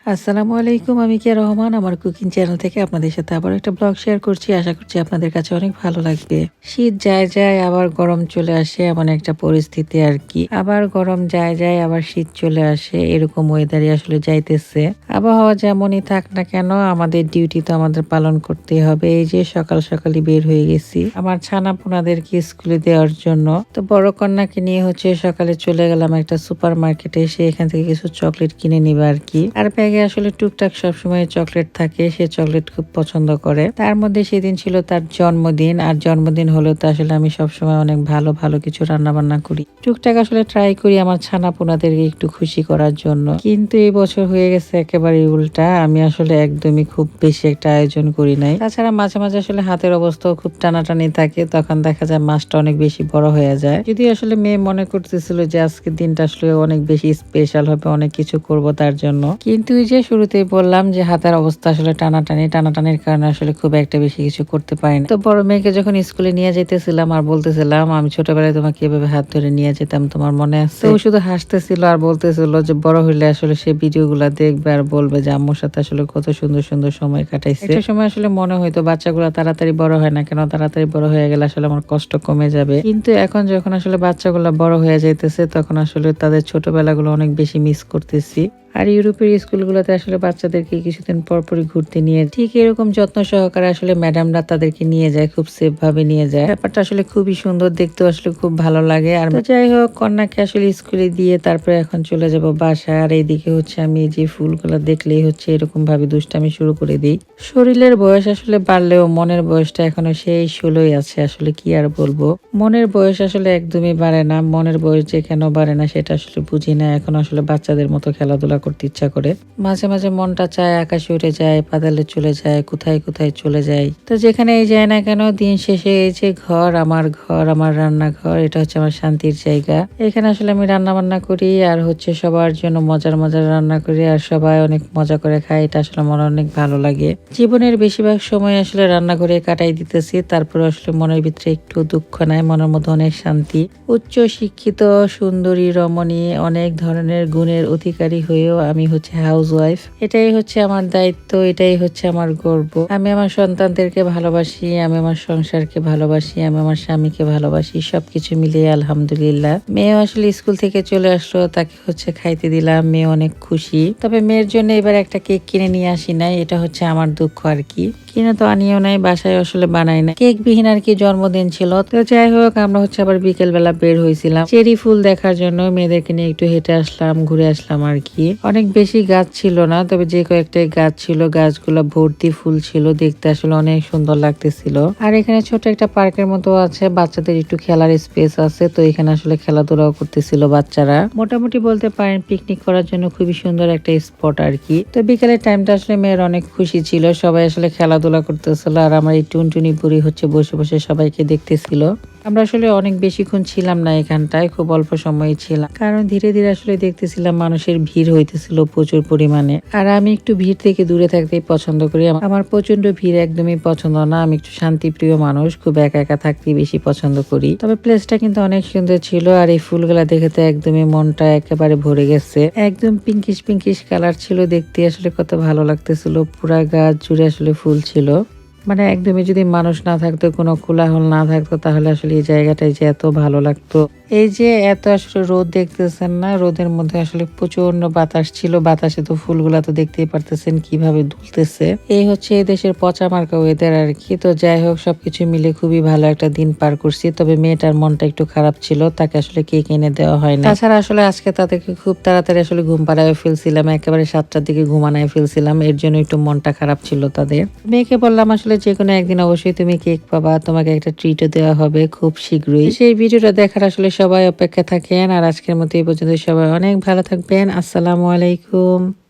আসসালামু আলাইকুম। আমি কিয়া রহমান আমার কুকিং চ্যানেল থেকে আপনাদের সাথে আবার একটা ব্লগ শেয়ার করছি। আশা করছি আপনাদের কাছে অনেক ভালো লাগবে। শীত যায় যায় আবার গরম চলে আসে, এমন একটা পরিস্থিতি আর কি। আবার গরম যায় যায় আবার শীত চলে আসে, এরকম ওয়েদারই আসলে যাইতেছে। আবহাওয়া যেমনই থাক না কেন আমাদের ডিউটি তো আমাদের পালন করতেই হবে। এই যে সকাল সকালই বের হয়ে গেছি আমার ছানাপোনাদেরকে স্কুলে দেওয়ার জন্য। তো বড় কন্যাকে নিয়ে সকালে চলে গেলাম একটা সুপার মার্কেটে, এসে এখান থেকে কিছু চকলেট কিনে নিবা আর কি। আর ব্যাগে আসলে টুকটাক সবসময় চকলেট থাকে, সে চকলেট খুব পছন্দ করে। তার মধ্যে সেদিন ছিল তার জন্মদিন, আর জন্মদিন হলেও তো আসলে আমি সবসময় অনেক ভালো ভালো কিছু রান্না বান্না করি। টুকটাক আসলে ট্রাই করি আমার ছানাপোনাদেরকে একটু খুশি করার জন্য। কিন্তু এই বছর হয়ে গেছে একেবারে উল্টা, আমি আসলে একদমই খুব বেশি একটা আয়োজন করি নাই। তাছাড়া মাঝে মাঝে আসলে হাতের অবস্থাও খুব টানাটানি থাকে, তখন দেখা যায় মাছটা অনেক বেশি বড় হয়ে যায়। যদি আসলে মেয়ে মনে করতেছিল যে আজকের দিনটা আসলে অনেক বেশি স্পেশাল হবে, অনেক কিছু করব তার জন্য, কিন্তু ওই যে শুরুতেই বললাম যে হাতের অবস্থা আসলে টানাটানির কারণে আসলে খুব একটা বেশি কিছু করতে পারি না। তো বড় মেয়েকে যখন স্কুলে নিয়ে যেতেছিলাম আর বলতেছিলাম আমি ছোটবেলায় তোমাকে এভাবে হাত ধরে নিয়ে যেতাম, তোমার মনে আছে? ও শুধু হাসতেছিল আর বলতেছিল যে বড় হইলে আসলে সে ভিডিও গুলা দেখবে আর বলবে যে আম্মুর সাথে আসলে কত সুন্দর সুন্দর সময় কাটাইছে। একটা সময় আসলে মনে হইতো বাচ্চাগুলো তাড়াতাড়ি বড় হয় না কেন, তাড়াতাড়ি বড় হয়ে গেলে আসলে আমার কষ্ট কমে যাবে। কিন্তু এখন যখন আসলে বাচ্চাগুলো বড় হয়ে যাইতেছে তখন আসলে তাদের ছোটবেলাগুলো অনেক বেশি মিস করতেছি। আর ইউরোপের স্কুলগুলোতে আসলে বাচ্চাদেরকে কিছুদিন পরপরই ঘুরতে নিয়ে ঠিক এরকম যত্ন সহকারে আসলে ম্যাডামরা তাদেরকে নিয়ে যায়, খুব সেফ ভাবে নিয়ে যায়। ব্যাপারটা আসলে খুবই সুন্দর, দেখতে আসলে খুব ভালো লাগে। আর যাই হোক, কন্যাকে আসলে স্কুলে দিয়ে তারপরে এখন চলে যাব বাসায়। আর এইদিকে আমি এই যে ফুলগুলো দেখলেই এরকম ভাবে দুষ্টামি শুরু করে দিই। শরীরের বয়স আসলে বাড়লেও মনের বয়সটা এখনো সেই 16ই আছে। আসলে কি আর বলবো, মনের বয়স আসলে একদমই বাড়ে না। মনের বয়স যে কেন বাড়ে না সেটা আসলে বুঝি না। এখন আসলে বাচ্চাদের মতো খেলাধুলা করতে ইচ্ছা করে। মাঝে মাঝে মনটা চায় আকাশে উড়ে যায়, পাতালে চলে যায়, কোথায় কোথায় চলে যায়। তো যেখানেই যায় না কেন দিন শেষে এই যে ঘর, আমার রান্নাঘর, এটা আমার শান্তির জায়গা। এখানে আসলে আমি রান্না বান্না করি আর সবার জন্য মজার মজার রান্না করি, আর সবাই অনেক মজা করে খায়। এটা আসলে আমার অনেক ভালো লাগে। জীবনের বেশিরভাগ সময় আসলে রান্না করে কাটাই দিতেছি, তারপরে আসলে মনের ভিতরে একটু দুঃখ নাই, মনের মধ্যে অনেক শান্তি। উচ্চ শিক্ষিত সুন্দরী রমণী অনেক ধরনের গুণের অধিকারী হয়েও আমি হাউস ওয়াইফ। এটাই আমার দায়িত্ব, এটাই আমার গর্ব। আমি আমার সন্তানদেরকে ভালোবাসি, আমি আমার সংসারকে ভালোবাসি, আমি আমার স্বামীকে ভালোবাসি, সবকিছু মিলিয়ে আলহামদুলিল্লাহ। মেয়ে আসলে স্কুল থেকে চলে আসলো, তাকে খাইতে দিলাম, মেয়ে অনেক খুশি। তবে মেয়ের জন্য এবার একটা কেক কিনে নিয়ে আসি নাই, এটা আমার দুঃখ আর কি। কিনে তো আনিও নাই, বাসায় আসলে বানাই না। কেক বিহীন আর কি জন্মদিন ছিল। তো যাই হোক, আমরা আবার বিকেল বেলা বের হয়েছিলাম চেরি ফুল দেখার জন্য। মেয়েদেরকে নিয়ে একটু হেঁটে আসলাম, ঘুরে আসলাম আর কি। অনেক বেশি গাছ ছিল না, তবে যে কয়েকটাই গাছ ছিল গাছগুলো ভর্তি ফুল ছিল, দেখতে আসলে অনেক সুন্দর লাগতেছিল। আর এখানে ছোট একটা পার্কের মতো আছে, বাচ্চাদের একটু খেলার স্পেস আছে, তো এখানে আসলে খেলাধুলাও করতেছিল বাচ্চারা। মোটামুটি বলতে পারেন পিকনিক করার জন্য খুবই সুন্দর একটা স্পট আর কি। তো বিকেলের টাইমটা আসলে মেয়ের অনেক খুশি ছিল, সবাই আসলে খেলাধুলা করতেছিল, আর আমার এই টুনটুনি বুড়ি বসে বসে সবাইকে দেখতেছিল। আমরা আসলে অনেক বেশিক্ষণ ছিলাম না এখানটায়, খুব অল্প সময় ছিলাম, কারণ ধীরে ধীরে আসলে দেখতেছিলাম মানুষের ভিড় হইতেছিল প্রচুর পরিমাণে। আর আমি একটু ভিড় থেকে দূরে থাকতেই পছন্দ করি, আমার প্রচন্ড ভিড় একদমই পছন্দ না। আমি একটু শান্তিপ্রিয় মানুষ, খুব একা একা থাকতেই বেশি পছন্দ করি। তবে প্লেসটা কিন্তু অনেক সুন্দর ছিল, আর এই ফুলগুলা দেখে তো একদমই মনটা একেবারে ভরে গেছে। একদম পিঙ্কিশ পিঙ্কিশ কালার ছিল, দেখতে আসলে কত ভালো লাগতেছিল। পুরা গাছ জুড়ে আসলে ফুল ছিল, মানে একদমই যদি মানুষ না থাকতো, কোনো কোলাহল না থাকতো, তাহলে আসলে এই জায়গাটায় যে এত ভালো লাগতো। এই যে এত আসলে রোদ দেখতেছেন না, রোদের মধ্যে আসলে প্রচন্ড বাতাস ছিল, বাতাসে তো ফুলগুলা তো দেখতেই পারতেছেন কিভাবে দুলতেছে। এই এই দেশের পচা মার্কা ওয়েদার আর কি। তো যাই হোক, সবকিছু মিলে খুবই ভালো একটা দিন পার করছি। তবে মেয়েটার মনটা একটু খারাপ ছিল, তাকে আসলে কেক এনে দেওয়া হয় না। তাছাড়া আসলে আজকে তাদেরকে খুব তাড়াতাড়ি আসলে ঘুম পাড়ায় ফেলছিলাম, একেবারে 7টার দিকে ঘুমানায় ফেলছিলাম, এর জন্য একটু মনটা খারাপ ছিল তাদের। মেয়েকে বললাম আসলে যে কোনো একদিন অবশ্যই তুমি কেক পাবা, তোমাকে একটা ট্রিটও দেওয়া হবে খুব শীঘ্রই। সেই ভিডিওটা দেখার আসলে সবাই অপেক্ষা থাকেন। আর আজকের মতো এই পর্যন্ত, সবাই অনেক ভালো থাকবেন। আসসালামু আলাইকুম।